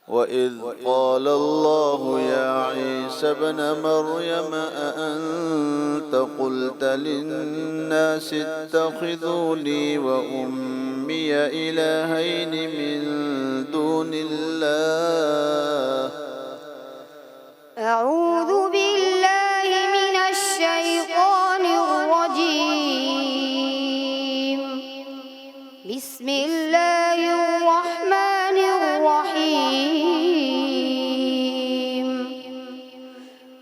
وإذ قال الله يا عيسى ابن مريم أأنت قلت للناس اتخذوني وأمي إلهين من دون الله أعوذ بالله من الشيطان الرجيم. بسم الله الرحمن الرحيم.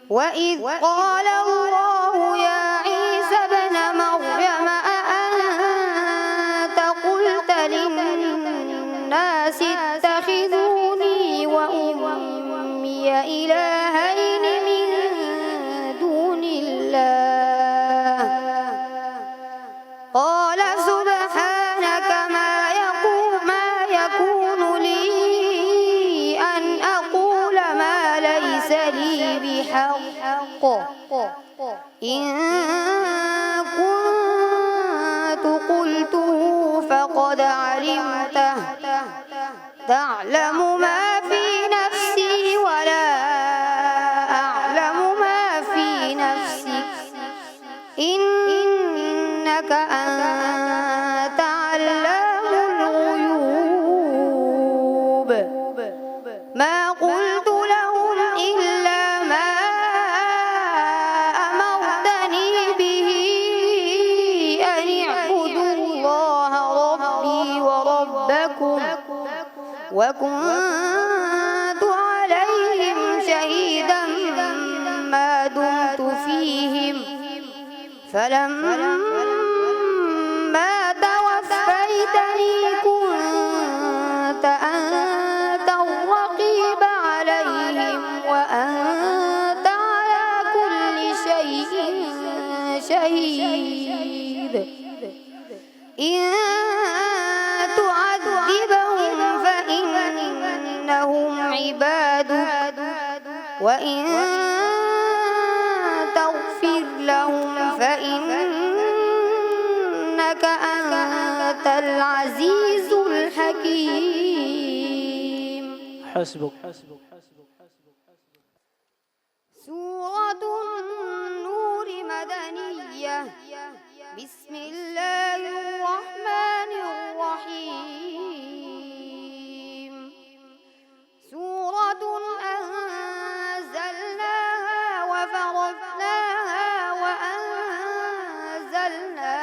وإذ قال الله يا عيسى ابن مريم أأنت قلت للناس اتخذوني وأمي إلهين من دون الله قال سبحانك ما يكون لي أن أقول ما ليس لي بحق إن كنت قلته فقد علمته تعلم ما في نفسي ولا أعلم ما في نفسك إنك أنت علام الغيوب ما قلت لهم إلا ما أمرتني به أن اعبدوا الله ربي وربكم وكنت عليهم شهيدا ما دمت فيهم فلما توفيتني كنت أنت الرقيب عليهم وأنت على كل شيء شهيد إن تعذبهم فإنهم عبادك وإن تغفر لهم فإنك أنت العزيز الحكيم. حسبك. سورة النور مدنية. بسم الله الرحمن الرحيم. سورة أنزلناها وفرضناها وأنزلنا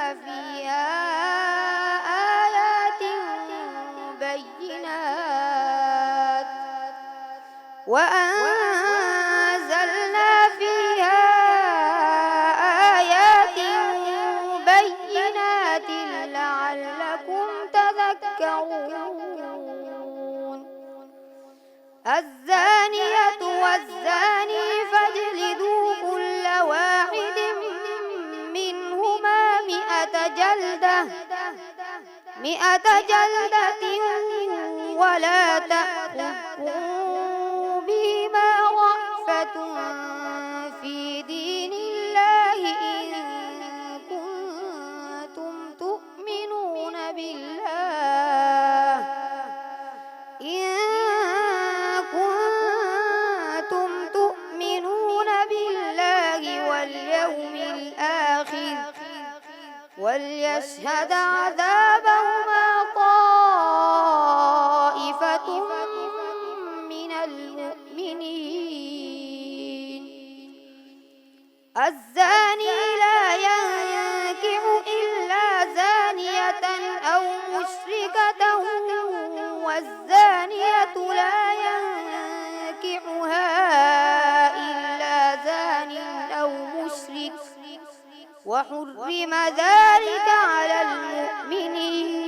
فيها آيات بينات لعلكم تذكرون. الزانية والزاني فاجلدوا كل واحد منهما 100 جلدة ولا تأخذكم بهما رأفة في دين الله إن كنتم تؤمنون بالله واليوم الآخر وليشهد عذابهما طائفة من المؤمنين. الزاني لا ينكح إلا زانية أو مشركة والزانية لا ينكحها إلا زان أو مشرك وحرم ذلك على المؤمنين.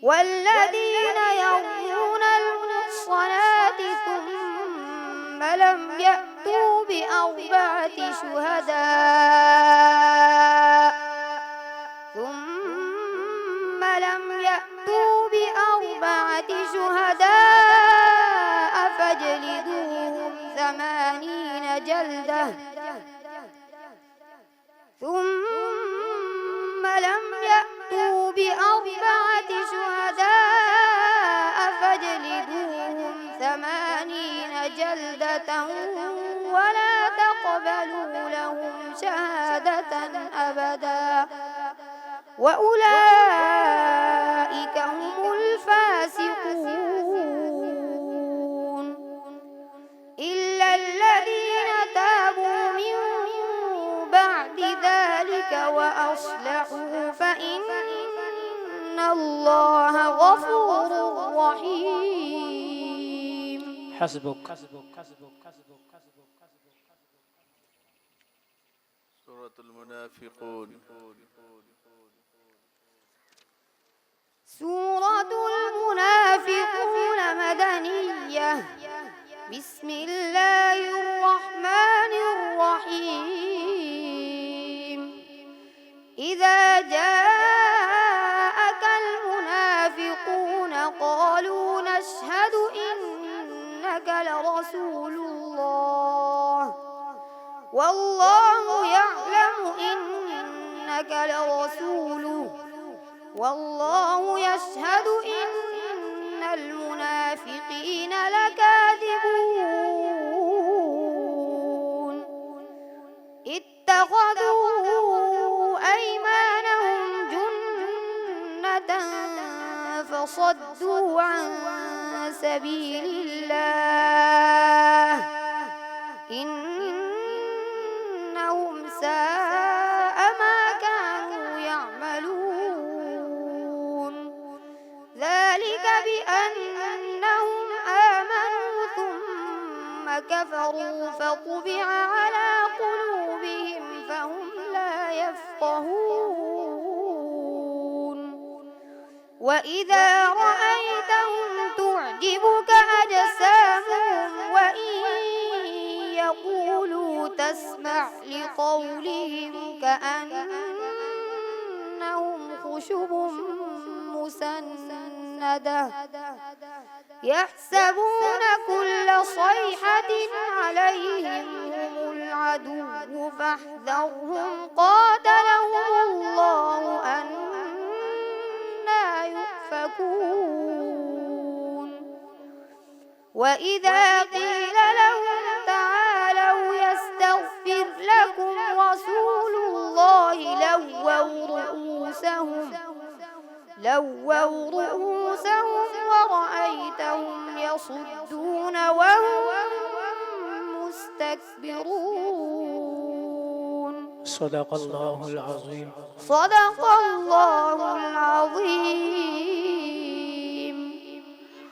والذين يرمون المحصنات ثم لم يأتوا بأربعة شهداء فاجلدوهم 80 جلدة ثم لم يأتوا ب4 شهداء جلدة ولا تقبلوا لهم شهادة أبدا وأولئك هم الفاسقون إلا الذين تابوا من بعد ذلك وأصلحوا فإن الله غفور رحيم. حسبك. سورة المنافقون. سورة المنافقون مدنية. بسم الله الرحمن الرحيم. إذا جاءك المنافقون قالوا نشهد إنك لرسول الله والله يعلم إنك لرسوله والله يشهد إن المنافقين لكاذبون اتخذوا أيمانهم جنة فصدوا عن سبيل الله إنهم ساء ما كانوا يعملون ذلك بأنهم آمنوا ثم كفروا فطبع على قلوبهم فهم لا يفقهون وإذا رأيتهم تعجبك أجسامهم وإن يقولوا تسمع لقولهم كأنهم خشب مسندة يحسبون كل صيحة عليهم هم العدو فاحذرهم قاتلهم الله أنى يؤفكون وإذا قيل لهم تعالوا يستغفر لكم رسول الله لووا رؤوسهم ورأيتهم يصدون وهم مستكبرون. صدق الله العظيم. صدق الله العظيم.